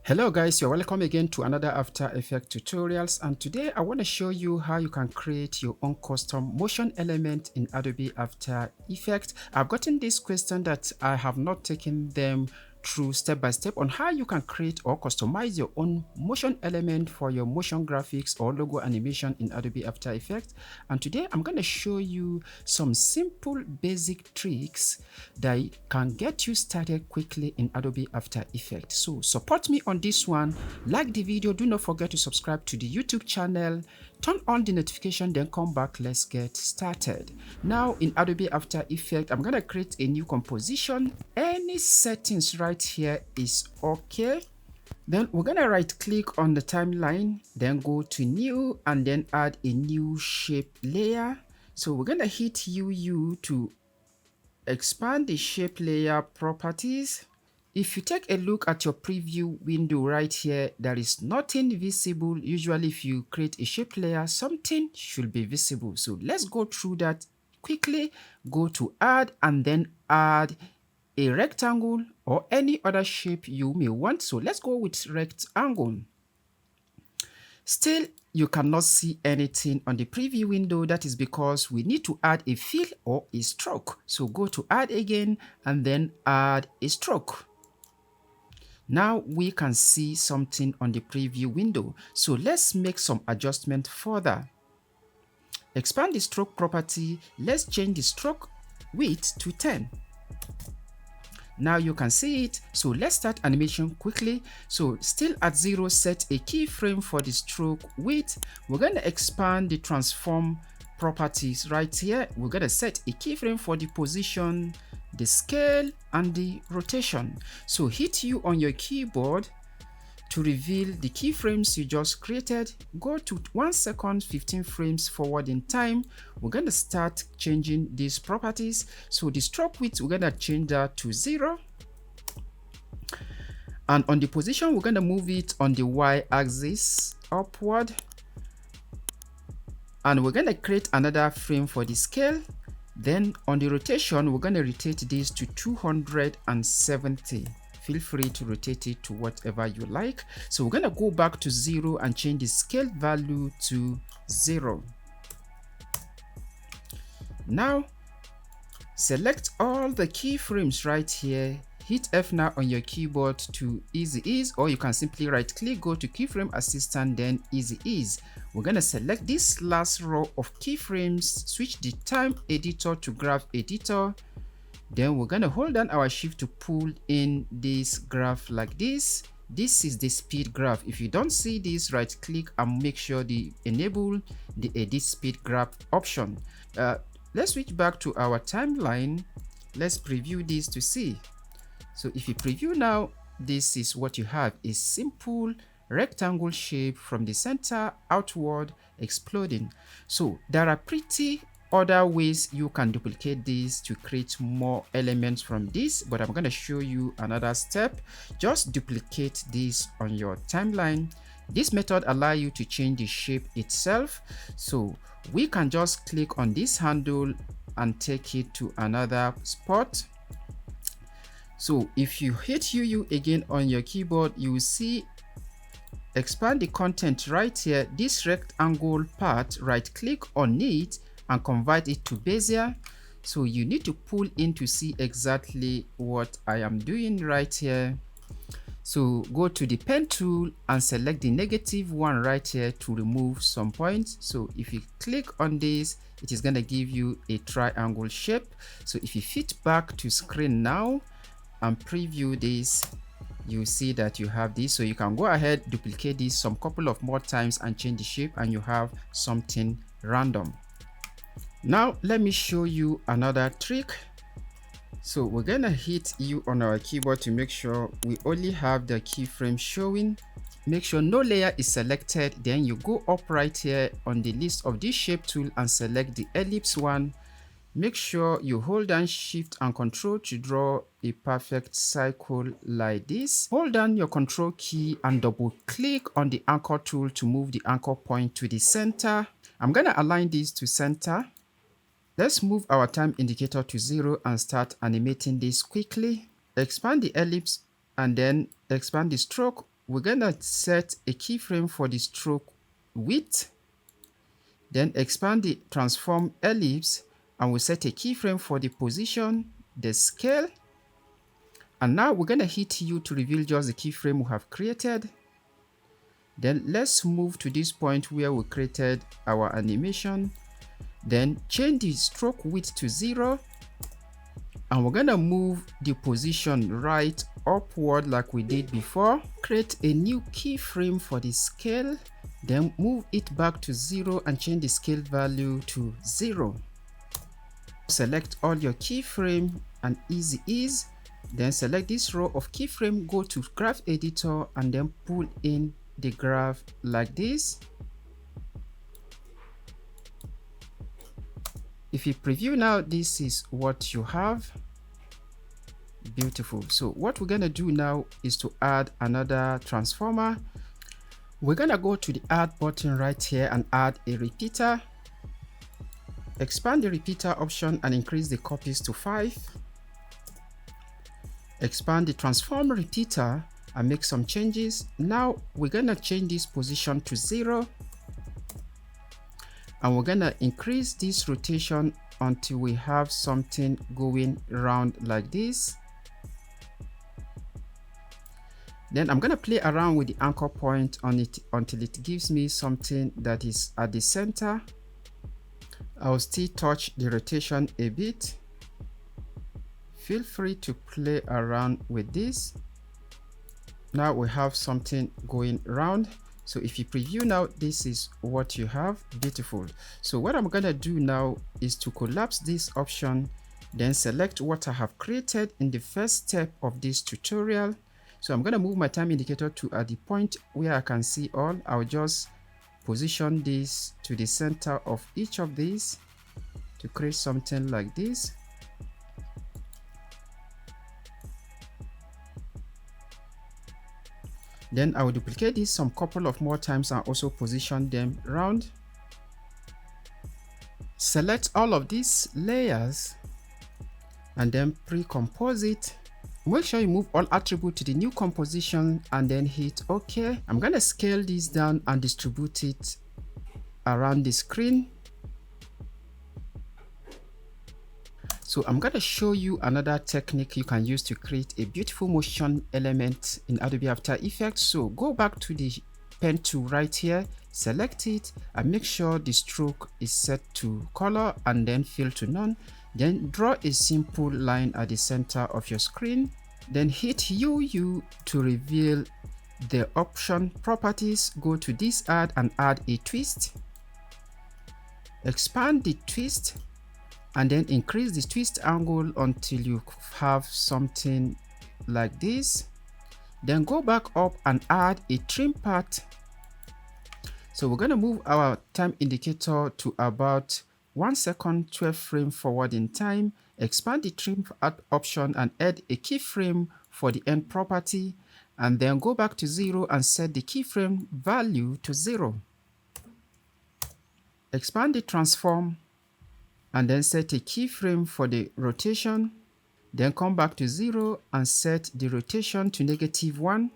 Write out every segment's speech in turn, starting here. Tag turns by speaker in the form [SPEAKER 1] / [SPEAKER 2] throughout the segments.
[SPEAKER 1] Hello guys, you're welcome again to another After Effects tutorials, and today I want to show you how you can create your own custom motion element in Adobe After Effects. I've gotten this question that I have not taken them through step by step on how you can create or customize your own motion element for your motion graphics or logo animation in Adobe After Effects. And today I'm going to show you some simple basic tricks that can get you started quickly in Adobe After Effects. So support me on this one, like the video, do not forget to subscribe to the YouTube channel, turn on the notification, then come back. Let's get started. Now in Adobe After Effects, I'm going to create a new composition. Any settings right here is okay. Then we're going to right click on the timeline, then go to new and then add a new shape layer. So we're going to hit UU to expand the shape layer properties. If you take a look at your preview window right here, there is nothing visible. Usually if you create a shape layer, something should be visible. So let's go through that quickly. Go to add and then add a rectangle or any other shape you may want. So let's go with rectangle. Still, you cannot see anything on the preview window. That is because we need to add a fill or a stroke. So go to add again and then add a stroke. Now we can see something on the preview window. So let's make some adjustment further. Expand the stroke property. Let's change the stroke width to 10. Now you can see it. So let's start animation quickly. So still at 0, set a keyframe for the stroke width. We're going to expand the transform properties right here. We're going to set a keyframe for the position, the scale, and the rotation. So hit U on your keyboard to reveal the keyframes you just created. Go to 1 second 15 frames forward in time. We're going to start changing these properties. So the stroke width, we're going to change that to 0. And on the position, we're going to move it on the y-axis upward. And we're going to create another frame for the scale. Then on the rotation, we're going to rotate this to 270. Feel free to rotate it to whatever you like. So we're going to go back to 0 and change the scale value to 0. Now, select all the keyframes right here. Hit F now on your keyboard to easy ease, or you can simply right click, go to keyframe assistant, then easy ease. We're going to select this last row of keyframes, switch the time editor to graph editor. Then we're going to hold down our shift to pull in this graph like this. This is the speed graph. If you don't see this, right click and make sure to enable the edit speed graph option. Let's switch back to our timeline. Let's preview this to see. So if you preview now, this is what you have, a simple rectangle shape from the center outward exploding. So there are pretty other ways you can duplicate this to create more elements from this, but I'm going to show you another step. Just duplicate this on your timeline. This method allows you to change the shape itself. So we can just click on this handle and take it to another spot. So if you hit UU again on your keyboard, you will see expand the content right here. This rectangle part, right click on it and convert it to Bezier. So you need to pull in to see exactly what I am doing right here. So go to the pen tool and select the -1 right here to remove some points. So if you click on this, it is going to give you a triangle shape. So if you fit back to screen now and preview this, you see that you have this. So you can go ahead, duplicate this some couple of more times and change the shape, and you have something random. Now let me show you another trick. So we're gonna hit U on our keyboard to make sure we only have the keyframe showing. Make sure no layer is selected. Then you go up right here on the list of this shape tool and select the ellipse one. Make sure you hold down Shift and Control to draw a perfect circle like this. Hold down your Control key and double click on the anchor tool to move the anchor point to the center. I'm going to align this to center. Let's move our time indicator to 0 and start animating this quickly. Expand the ellipse and then expand the stroke we're gonna set a keyframe for the stroke width, then expand the transform ellipse, and we'll set a keyframe for the position, the scale, and now we're gonna hit U to reveal just the keyframe we have created. Then let's move to this point where we created our animation. Then change the stroke width to 0, and we're gonna move the position right upward like we did before. Create a new keyframe for the scale, then move it back to 0 and change the scale value to 0. Select all your keyframe and easy ease. Then select this row of keyframe, go to graph editor, and then pull in the graph like this. If you preview now, this is what you have. Beautiful. So what we're gonna do now is to add another transformer. We're gonna go to the add button right here and add a repeater. Expand the repeater option and increase the copies to 5. Expand the transform repeater and make some changes. Now we're gonna change this position to 0, and we're gonna increase this rotation until we have something going around like this. Then I'm gonna play around with the anchor point on it until it gives me something that is at the center. I'll still touch the rotation a bit. Feel free to play around with this. Now we have something going around. So if you preview now, this is what you have. Beautiful. So what I'm gonna do now is to collapse this option, then select what I have created in the first step of this tutorial. So I'm gonna move my time indicator to at the point where I can see all. I'll just position this to the center of each of these to create something like this. Then I will duplicate this some couple of more times and also position them around. Select all of these layers and then pre-compose it. Make sure you move all attributes to the new composition and then hit OK. I'm gonna scale this down and distribute it around the screen. So I'm going to show you another technique you can use to create a beautiful motion element in Adobe After Effects. So go back to the pen tool right here, select it, and make sure the stroke is set to color and then fill to none. Then draw a simple line at the center of your screen. Then hit UU to reveal the option properties. Go to this add and add a twist. Expand the twist and then increase the twist angle until you have something like this. Then go back up and add a trim path. So we're going to move our time indicator to about 1 second, 12 frames forward in time. Expand the trim path option and add a keyframe for the end property, and then go back to 0 and set the keyframe value to 0. Expand the transform and then set a keyframe for the rotation. Then come back to 0 and set the rotation to -1.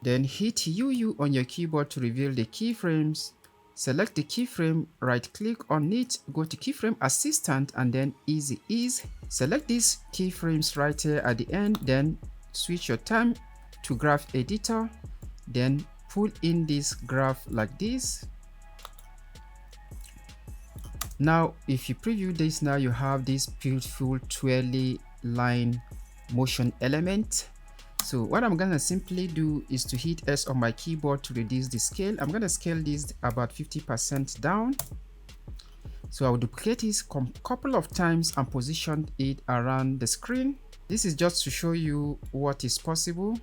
[SPEAKER 1] Then hit UU on your keyboard to reveal the keyframes. Select the keyframe, right click on it, go to keyframe assistant and then easy ease. Select these keyframes right here at the end, then switch your time to graph editor, then pull in this graph like this. Now if you preview this, now you have this beautiful twirly line motion element. So what I'm gonna simply do is to hit S on my keyboard to reduce the scale. I'm gonna scale this about 50% down. So I will duplicate this a couple of times and position it around the screen. This is just to show you what is possible.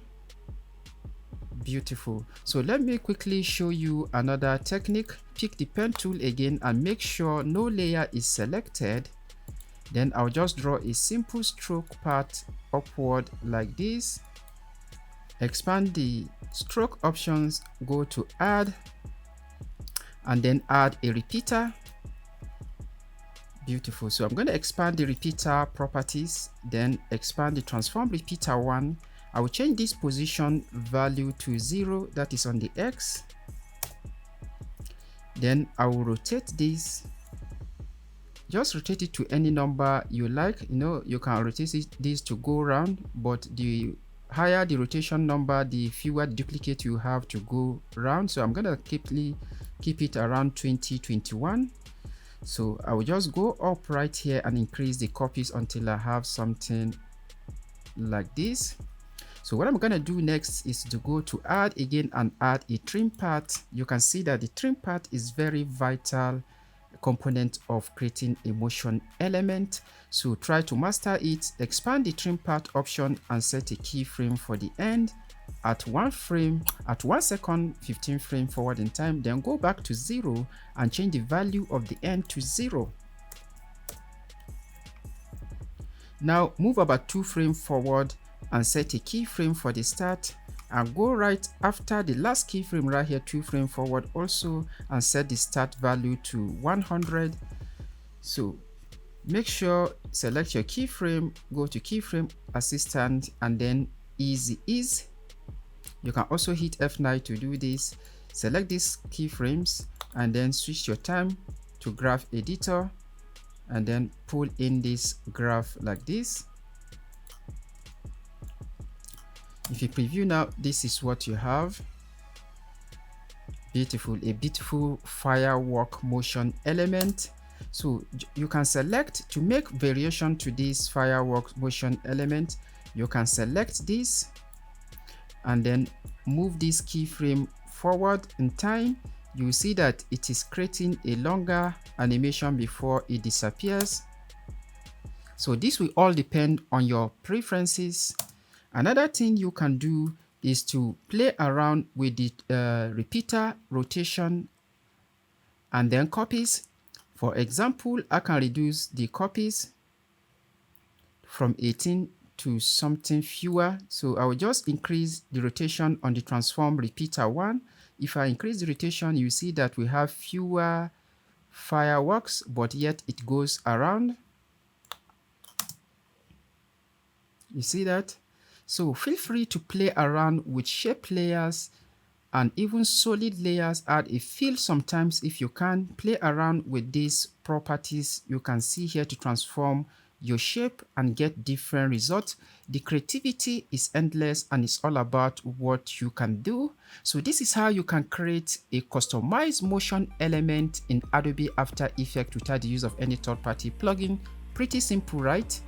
[SPEAKER 1] Beautiful. So let me quickly show you another technique. Pick the pen tool again and make sure no layer is selected. Then I'll just draw a simple stroke path upward like this. Expand the stroke options, go to add, and then add a repeater. Beautiful. So I'm going to expand the repeater properties, then expand the transform repeater one, I will change this position value to 0, that is on the X. Then I will rotate this. Just rotate it to any number you like. You know, you can rotate this to go round, but the higher the rotation number, the fewer duplicate you have to go round. So I'm gonna keep it around 2021. So I will just go up right here and increase the copies until I have something like this. So what I'm gonna do next is to go to add again and add a trim path. You can see that the trim path is very vital component of creating a motion element. So try to master it, expand the trim path option and set a keyframe for the end at 1 second 15 frames forward in time. Then go back to 0 and change the value of the end to 0. Now move about 2 frames forward and set a keyframe for the start, and go right after the last keyframe right here 2 frames forward also, and set the start value to 100. So make sure select your keyframe, go to keyframe assistant and then easy ease. You can also hit F9 to do this. Select these keyframes and then switch your time to graph editor and then pull in this graph like this. If you preview now, this is what you have. Beautiful, a beautiful firework motion element. So you can select to make variation to this firework motion element. You can select this and then move this keyframe forward in time. You see that it is creating a longer animation before it disappears. So this will all depend on your preferences. Another thing you can do is to play around with the repeater rotation and then copies. For example, I can reduce the copies from 18 to something fewer. So I will just increase the rotation on the transform repeater 1. If I increase the rotation, you see that we have fewer fireworks, but yet it goes around. You see that? So feel free to play around with shape layers and even solid layers. Add a fill sometimes if you can. Play around with these properties you can see here to transform your shape and get different results. The creativity is endless and it's all about what you can do. So this is how you can create a customized motion element in Adobe After Effects without the use of any third-party plugin. Pretty simple, right?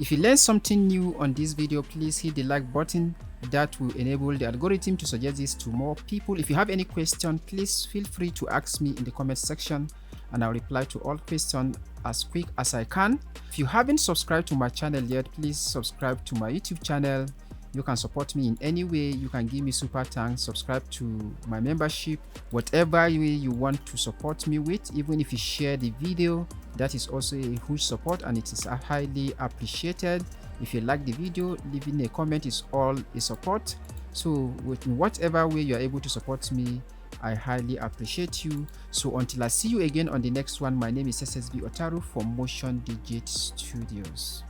[SPEAKER 1] If you learned something new on this video, please hit the like button. That will enable the algorithm to suggest this to more people. If you have any question, please feel free to ask me in the comment section and I'll reply to all questions as quick as I can. If you haven't subscribed to my channel yet, please subscribe to my YouTube channel. You can support me in any way. You can give me super thanks, subscribe to my membership, whatever way you want to support me with. Even if you share the video, that is also a huge support and it is highly appreciated. If you like the video, leaving a comment is all a support. So with whatever way you are able to support me, I highly appreciate you. So until I see you again on the next one, my name is SSB Otaru from MotionDigit Studios.